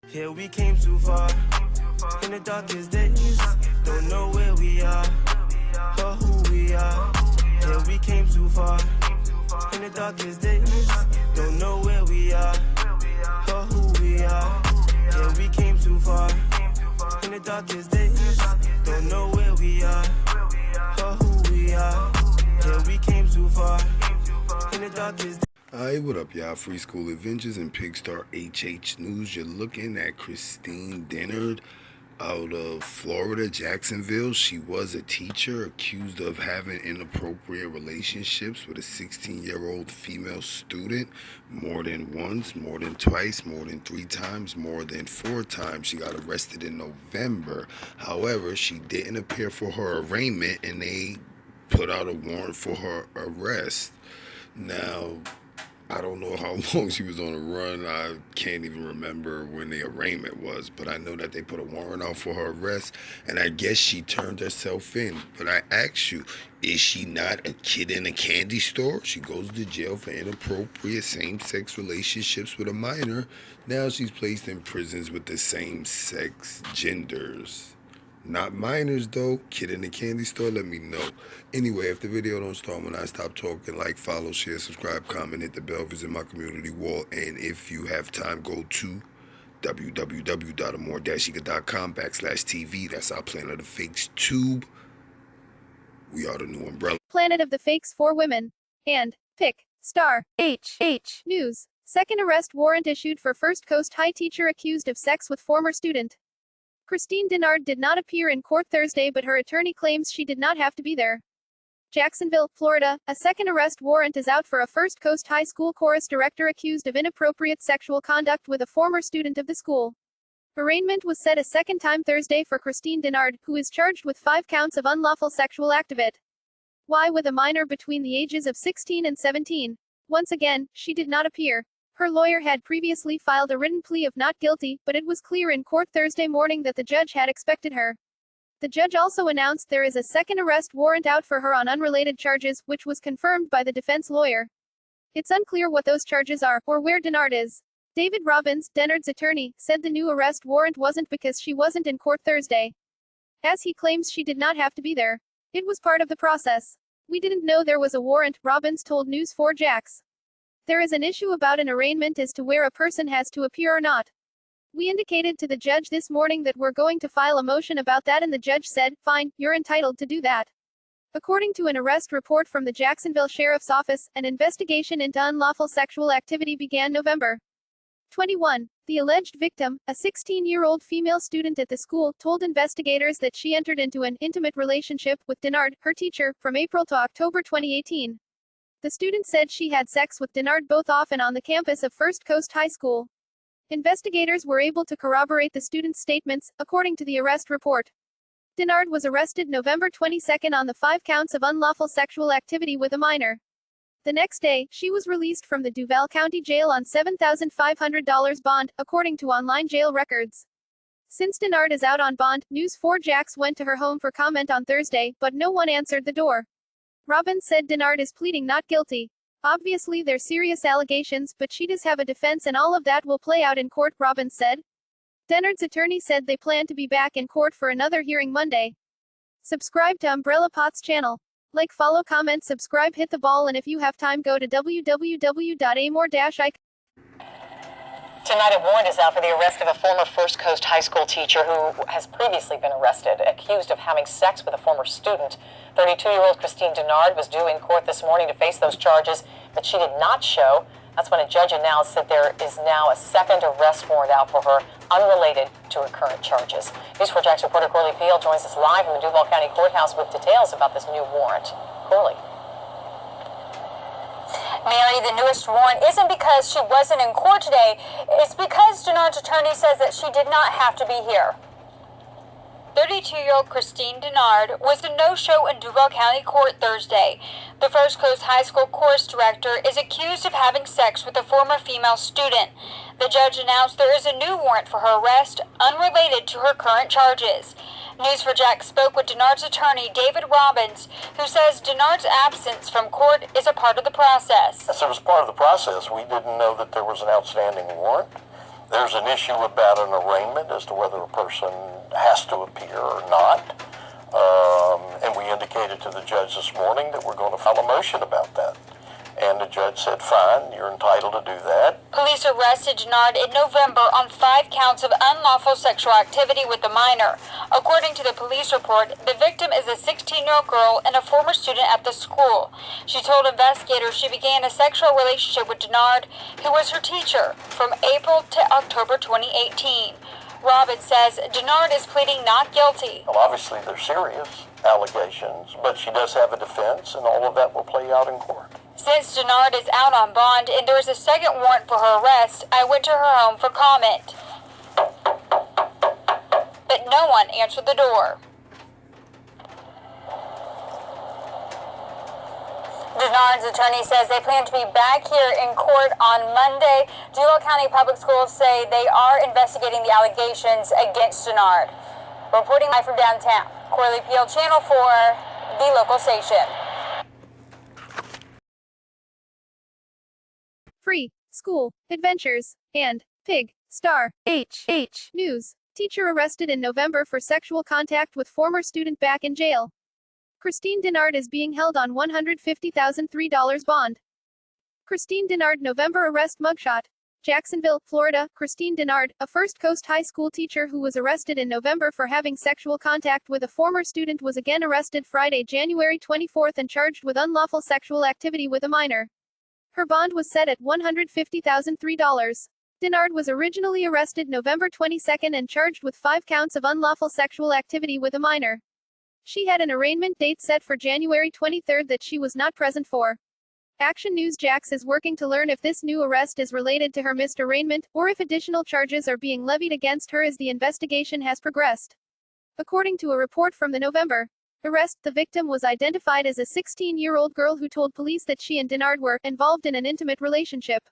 Here we came too far, in the darkest days, don't know where we are, or who we are. Here we came too far, in the darkest days, don't know where we are, or who we are. Here we came too far, in the darkest days, don't know where we are, or who we are. Here we came too far, in the darkest days. Alright, what up, y'all? Free School Avengers and Pigstar HH News. You're looking at Christine Dennard out of Florida, Jacksonville. She was a teacher accused of having inappropriate relationships with a 16-year-old female student more than once, more than twice, more than 3 times, more than 4 times. She got arrested in November. However, she didn't appear for her arraignment, and they put out a warrant for her arrest. Now, I don't know how long she was on a run. I can't even remember when the arraignment was, but I know that they put a warrant out for her arrest, and I guess she turned herself in. But I ask you, is she not a kid in a candy store? She goes to jail for inappropriate same-sex relationships with a minor. Now she's placed in prisons with the same-sex genders. Not minors though. Kid in the candy store, let me know. Anyway, if the video don't start when I stop talking, like, follow, share, subscribe, comment, hit the bell, visit my community wall, and if you have time, go to www.amore-ega.com/TV. That's our Planet of the Fakes tube. We are the new umbrella. Planet of the Fakes for women. And Pick Star HH News. Second arrest warrant issued for First Coast High teacher accused of sex with former student. Christine Dennard did not appear in court Thursday, but her attorney claims she did not have to be there. Jacksonville, Florida, a second arrest warrant is out for a First Coast High School chorus director accused of inappropriate sexual conduct with a former student of the school. Arraignment was set a second time Thursday for Christine Dennard, who is charged with 5 counts of unlawful sexual activity. Why with a minor between the ages of 16 and 17? Once again, she did not appear. Her lawyer had previously filed a written plea of not guilty, but it was clear in court Thursday morning that the judge had expected her. The judge also announced there is a second arrest warrant out for her on unrelated charges, which was confirmed by the defense lawyer. It's unclear what those charges are, or where Dennard is. David Robbins, Dennard's attorney, said the new arrest warrant wasn't because she wasn't in court Thursday. As he claims she did not have to be there. It was part of the process. We didn't know there was a warrant, Robbins told News 4 Jax. There is an issue about an arraignment as to where a person has to appear or not. We indicated to the judge this morning that we're going to file a motion about that, and the judge said, fine, you're entitled to do that. According to an arrest report from the Jacksonville Sheriff's Office, an investigation into unlawful sexual activity began November 21. The alleged victim, a 16-year-old female student at the school, told investigators that she entered into an intimate relationship with Dennard, her teacher, from April to October 2018. The student said she had sex with Dennard both off and on the campus of First Coast High School. Investigators were able to corroborate the student's statements, according to the arrest report. Dennard was arrested November 22 on the 5 counts of unlawful sexual activity with a minor. The next day, she was released from the Duval County Jail on $7,500 bond, according to online jail records. Since Dennard is out on bond, News 4 Jax went to her home for comment on Thursday, but no one answered the door. Robbins said Dennard is pleading not guilty. Obviously they're serious allegations, but she does have a defense and all of that will play out in court, Robbins said. Dennard's attorney said they plan to be back in court for another hearing Monday. Subscribe to Umbrella Pot's channel. Like, follow, comment, subscribe, hit the ball, and if you have time, go to www.amore-ega. Tonight, a warrant is out for the arrest of a former First Coast High School teacher who has previously been arrested, accused of having sex with a former student. 32-year-old Christine Dennard was due in court this morning to face those charges, but she did not show. That's when a judge announced that there is now a second arrest warrant out for her, unrelated to her current charges. News 4 Jax reporter Corley Field joins us live from the Duval County Courthouse with details about this new warrant. Corley. Mary, the newest warrant isn't because she wasn't in court today. It's because Dennard's attorney says that she did not have to be here. 32-year-old Christine Dennard was a no-show in Duval County Court Thursday. The First Coast High School chorus director is accused of having sex with a former female student. The judge announced there is a new warrant for her arrest, unrelated to her current charges. News 4 Jax spoke with Dennard's attorney, David Robbins, who says Dennard's absence from court is a part of the process. Yes, it was part of the process. We didn't know that there was an outstanding warrant. There's an issue about an arraignment as to whether a person has to appear or not. And we indicated to the judge this morning that we're going to file a motion about that. And the judge said, fine, you're entitled to do that. Police arrested Dennard in November on 5 counts of unlawful sexual activity with a minor. According to the police report, the victim is a 16-year-old girl and a former student at the school. She told investigators she began a sexual relationship with Dennard, who was her teacher, from April to October 2018. Robin says Dennard is pleading not guilty. Well, obviously, they're serious allegations, but she does have a defense, and all of that will play out in court. Since Dennard is out on bond and there is a second warrant for her arrest, I went to her home for comment. But no one answered the door. Dennard's attorney says they plan to be back here in court on Monday. Duval County Public Schools say they are investigating the allegations against Dennard. Reporting live from downtown, Corley Peel, Channel 4, the local station. Free school adventures and Pig Star HH News. Teacher arrested in November for sexual contact with former student back in jail. Christine Dennard is being held on $150,003 bond. Christine Dennard November arrest mugshot. Jacksonville, Florida. Christine Dennard, a First Coast High School teacher who was arrested in November for having sexual contact with a former student, was again arrested Friday, January 24 and charged with unlawful sexual activity with a minor. Her bond was set at $150,003. Dennard was originally arrested November 22 and charged with 5 counts of unlawful sexual activity with a minor. She had an arraignment date set for January 23 that she was not present for. Action News Jax is working to learn if this new arrest is related to her missed arraignment, or if additional charges are being levied against her as the investigation has progressed. According to a report from the November arrest, the victim was identified as a 16-year-old girl who told police that she and Dennard were involved in an intimate relationship.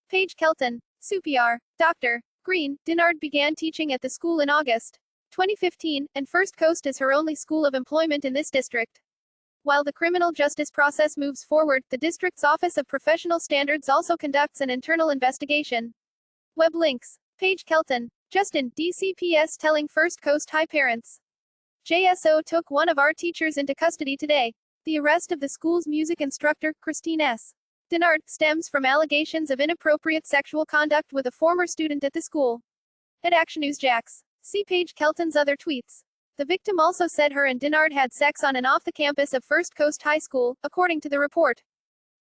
Paige Kelton, CPR, Dr. Green. Dennard began teaching at the school in August 2015, and First Coast is her only school of employment in this district. While the criminal justice process moves forward, the district's Office of Professional Standards also conducts an internal investigation. Web links. Paige Kelton, Justin, DCPS telling First Coast High parents. JSO took one of our teachers into custody today. The arrest of the school's music instructor, Christine S. Dennard, stems from allegations of inappropriate sexual conduct with a former student at the school. At Action News Jax. See Paige Kelton's other tweets. The victim also said her and Dennard had sex on and off the campus of First Coast High School, according to the report.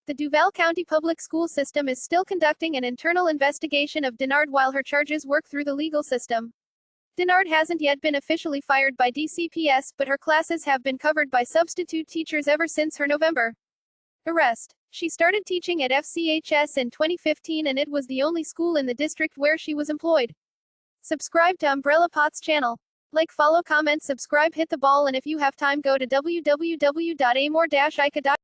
The Duval County Public School System is still conducting an internal investigation of Dennard while her charges work through the legal system. Dennard hasn't yet been officially fired by DCPS, but her classes have been covered by substitute teachers ever since her November arrest. She started teaching at FCHS in 2015 and it was the only school in the district where she was employed. Subscribe to Umbrella Pot's channel. Like, follow, comment, subscribe, hit the ball, and if you have time, go to www.amor-ica.com.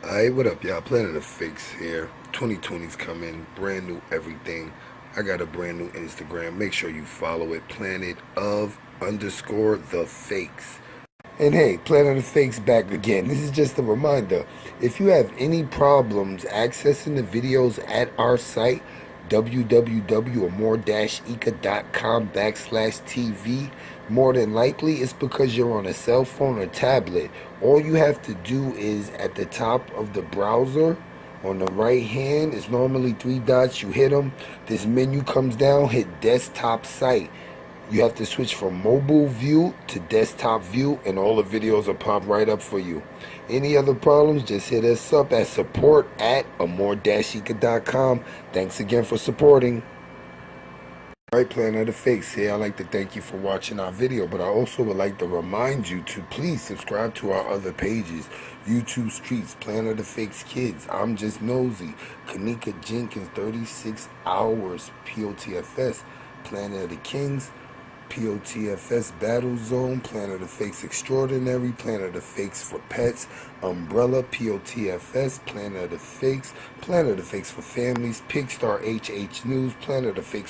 Hey, what up, y'all? Planet of Fakes here. 2020's coming, brand new everything. I got a brand new Instagram. Make sure you follow it, planet_of_the_fakes. And hey, Planet of Fakes back again. This is just a reminder. If you have any problems accessing the videos at our site, www.amor-ica.com/TV, more than likely it's because you're on a cell phone or tablet. All you have to do is at the top of the browser on the right hand, it's normally 3 dots. You hit them, this menu comes down, hit desktop site. You have to switch from mobile view to desktop view and all the videos will pop right up for you. Any other problems, just hit us up at support@amor-ica.com. Thanks again for supporting. Alright, Planet of Fakes here. I'd like to thank you for watching our video, but I also would like to remind you to please subscribe to our other pages. YouTube Streets, Planet of Fakes Kids, I'm Just Nosy, Kanika Jenkins, 36 Hours, POTFS, Planet of the Kings, POTFS Battle Zone, Planet of Fakes Extraordinary, Planet of Fakes for Pets, Umbrella, POTFS, Planet of Fakes for Families, Pigstar HH News, Planet of Fakes